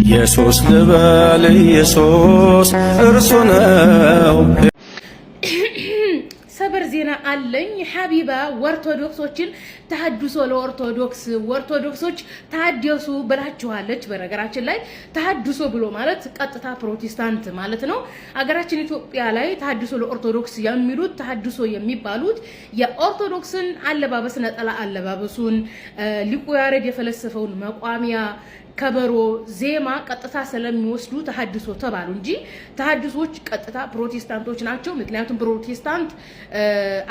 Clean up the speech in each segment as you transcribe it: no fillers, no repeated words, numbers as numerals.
ኢየሱስ ልበል ኢየሱስ እርሱ ነው። ሰበር ዜና አለኝ። ሐቢባ ኦርቶዶክሶችን ተሐድሶ ለኦርቶዶክሶች ተሐድሱ ብላችኋለች። በነገራችን ላይ ተሐድሶ ብሎ ማለት ቀጥታ ፕሮቴስታንት ማለት ነው። አገራችን ኢትዮጵያ ላይ ተሐድሶ ለኦርቶዶክስ የሚሉት ተሐድሶ የሚባሉት የኦርቶዶክስን አለባበስ ነጠላ አለባበሱን ሊቁ ያሬድ የፈለሰፈውን መቋሚያ ከበሮ ዜማ ቀጥታ ስለሚወስዱ ተሐድሶ ተባሉ እንጂ ተሐድሶች ቀጥታ ፕሮቴስታንቶች ናቸው። ምክንያቱም ፕሮቴስታንት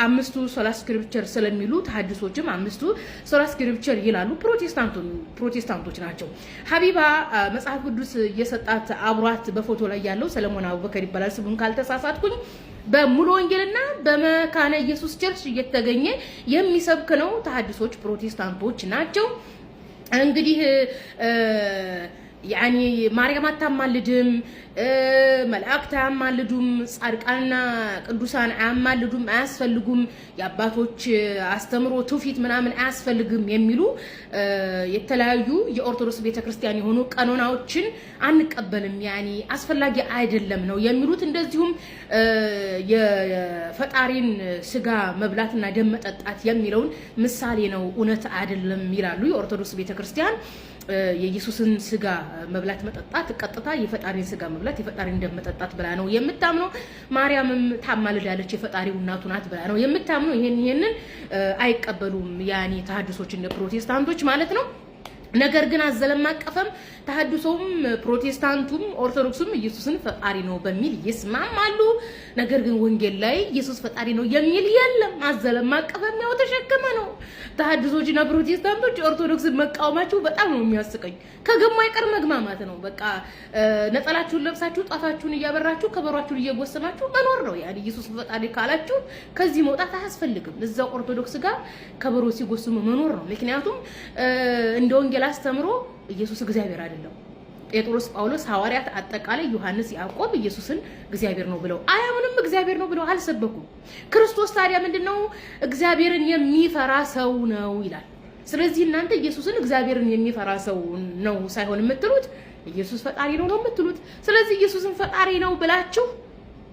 አምስቱ ሶላ ስክሪፕቸር ስለሚሉ ተሐድሶችም አምስቱ ሶላ ስክሪፕቸር ይላሉ። ፕሮቴስታንቶች ናቸው። ሐቢባ መጽሐፍ ቅዱስ እየሰጣት አብሯት በፎቶ ላይ ያለው ሰለሞን አቡበከር ይባላል ስሙን ካልተሳሳትኩኝ። በሙሉ ወንጌልና በመካነ ኢየሱስ ቸርች እየተገኘ የሚሰብክ ነው። ተሐድሶች ፕሮቴስታንቶች ናቸው። እንግዲህ ያኒ ማርያም አታማልድም፣ መላእክት አያማልዱም፣ ጻድቃንና ቅዱሳን አያማልዱም፣ አያስፈልጉም፣ የአባቶች አስተምሮ ትውፊት ምናምን አያስፈልግም የሚሉ የተለያዩ የኦርቶዶክስ ቤተክርስቲያን የሆኑ ቀኖናዎችን አንቀበልም፣ ያኒ አስፈላጊ አይደለም ነው የሚሉት። እንደዚሁም የፈጣሪን ስጋ መብላትና ደም መጠጣት የሚለውን ምሳሌ ነው፣ እውነት አይደለም ይላሉ የኦርቶዶክስ ቤተክርስቲያን። የኢየሱስን ስጋ መብላት መጠጣት ቀጥታ የፈጣሪን ስጋ መብላት የፈጣሪን ደም መጠጣት ብላ ነው የምታምነው። ማርያምም ታማልዳለች የፈጣሪው እናቱ ናት ብላ ነው የምታምነው። ይሄንን አይቀበሉም ያኒ ተሐድሶች እንደ ፕሮቴስታንቶች ማለት ነው። ነገር ግን አዘለም አቀፈም ተሐድሶም ፕሮቴስታንቱም ኦርቶዶክሱም ኢየሱስን ፈጣሪ ነው በሚል ይስማማሉ። ነገር ግን ወንጌል ላይ ኢየሱስ ፈጣሪ ነው የሚል የለም። አዘለም አቀፈም ያው ተሸከመ ነው። ተሐድሶችና ፕሮቴስታንቶች ኦርቶዶክስን መቃወማቸው በጣም ነው የሚያስቀኝ። ከገማ አይቀር መግማማት ነው። በቃ ነጠላችሁን ለብሳችሁ ጣታችሁን እያበራችሁ ከበሯችሁን እየጎሰማችሁ መኖር ነው። ያን ኢየሱስ ፈጣሪ ካላችሁ ከዚህ መውጣት አያስፈልግም። እዛው ኦርቶዶክስ ጋር ከበሮ ሲጎስሙ መኖር ነው። ምክንያቱም እንደ ወንጌል አስተምሮ ኢየሱስ እግዚአብሔር አይደለም። ጴጥሮስ፣ ጳውሎስ፣ ሐዋርያት አጠቃላይ ዮሐንስ፣ ያዕቆብ ኢየሱስን እግዚአብሔር ነው ብለው አያምንም። እግዚአብሔር ነው ብለው አልሰበኩም። ክርስቶስ ታዲያ ምንድነው? እግዚአብሔርን የሚፈራ ሰው ነው ይላል። ስለዚህ እናንተ ኢየሱስን እግዚአብሔርን የሚፈራ ሰው ነው ሳይሆን የምትሉት ኢየሱስ ፈጣሪ ነው የምትሉት። ስለዚህ ኢየሱስን ፈጣሪ ነው ብላችሁ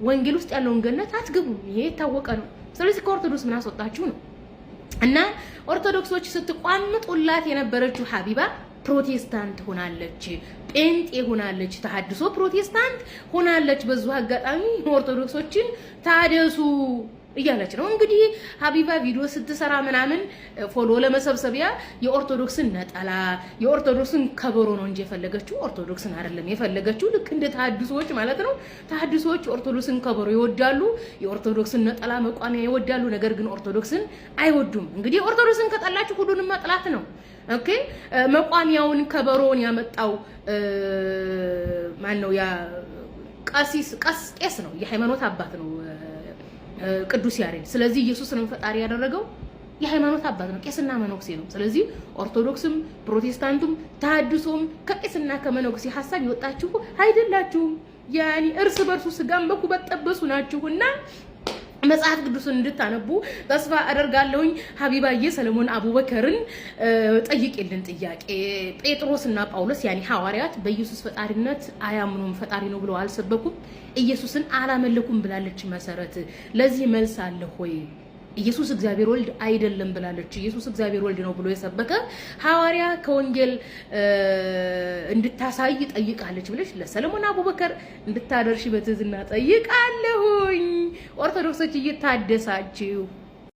ወንጌል ውስጥ ያለውን ገነት አትገቡም። ይሄ የታወቀ ነው። ስለዚህ ከኦርቶዶክስ ምን አስወጣችሁ ነው? እና ኦርቶዶክሶች ስትቋምጡላት የነበረችው ሐቢባ ፕሮቴስታንት ሆናለች፣ ጴንጤ ሆናለች፣ ተሐድሶ ፕሮቴስታንት ሆናለች። በዙ አጋጣሚ ኦርቶዶክሶችን ታደሱ እያለች ነው እንግዲህ ሐቢባ ቪዲዮ ስትሰራ ምናምን ፎሎ ለመሰብሰቢያ የኦርቶዶክስን ነጠላ የኦርቶዶክስን ከበሮ ነው እንጂ የፈለገችው ኦርቶዶክስን አይደለም የፈለገችው። ልክ እንደ ተሐድሶች ማለት ነው። ተሐድሶች ኦርቶዶክስን ከበሮ ይወዳሉ፣ የኦርቶዶክስን ነጠላ መቋሚያ ይወዳሉ። ነገር ግን ኦርቶዶክስን አይወዱም። እንግዲህ ኦርቶዶክስን ከጠላችሁ ሁሉንም መጥላት ነው። ኦኬ መቋሚያውን ከበሮውን ያመጣው ማን ነው? ያ ቄስ ነው፣ የሃይማኖት አባት ነው ቅዱስ ያሬድ። ስለዚህ ኢየሱስን ፈጣሪ ያደረገው የሃይማኖት አባት ነው፣ ቄስና መነኩሴ ነው። ስለዚህ ኦርቶዶክስም ፕሮቴስታንቱም ተሐድሶም ከቄስና ከመነኩሴ ሐሳብ ይወጣችሁ አይደላችሁም። ያኒ እርስ በርሱ ስጋም በኩበት ጠበሱ ናችሁና መጽሐፍ ቅዱስን እንድታነቡ ተስፋ አደርጋለሁኝ። ሐቢባዬ ሰለሞን አቡበከርን ጠይቄልን ጥያቄ ጴጥሮስና ጳውሎስ ያኒ ሐዋርያት በኢየሱስ ፈጣሪነት አያምኑም፣ ፈጣሪ ነው ብለው አልሰበኩም፣ ኢየሱስን አላመለኩም ብላለች። መሰረት ለዚህ መልስ አለ ሆይ? ኢየሱስ እግዚአብሔር ወልድ አይደለም ብላለች። ኢየሱስ እግዚአብሔር ወልድ ነው ብሎ የሰበከ ሐዋርያ ከወንጌል እንድታሳይ ጠይቃለች ብለሽ ለሰለሞን አቡበከር እንድታደርሽ በትህትና ጠይቃለሁኝ። ኦርቶዶክሶች እየታደሳችሁ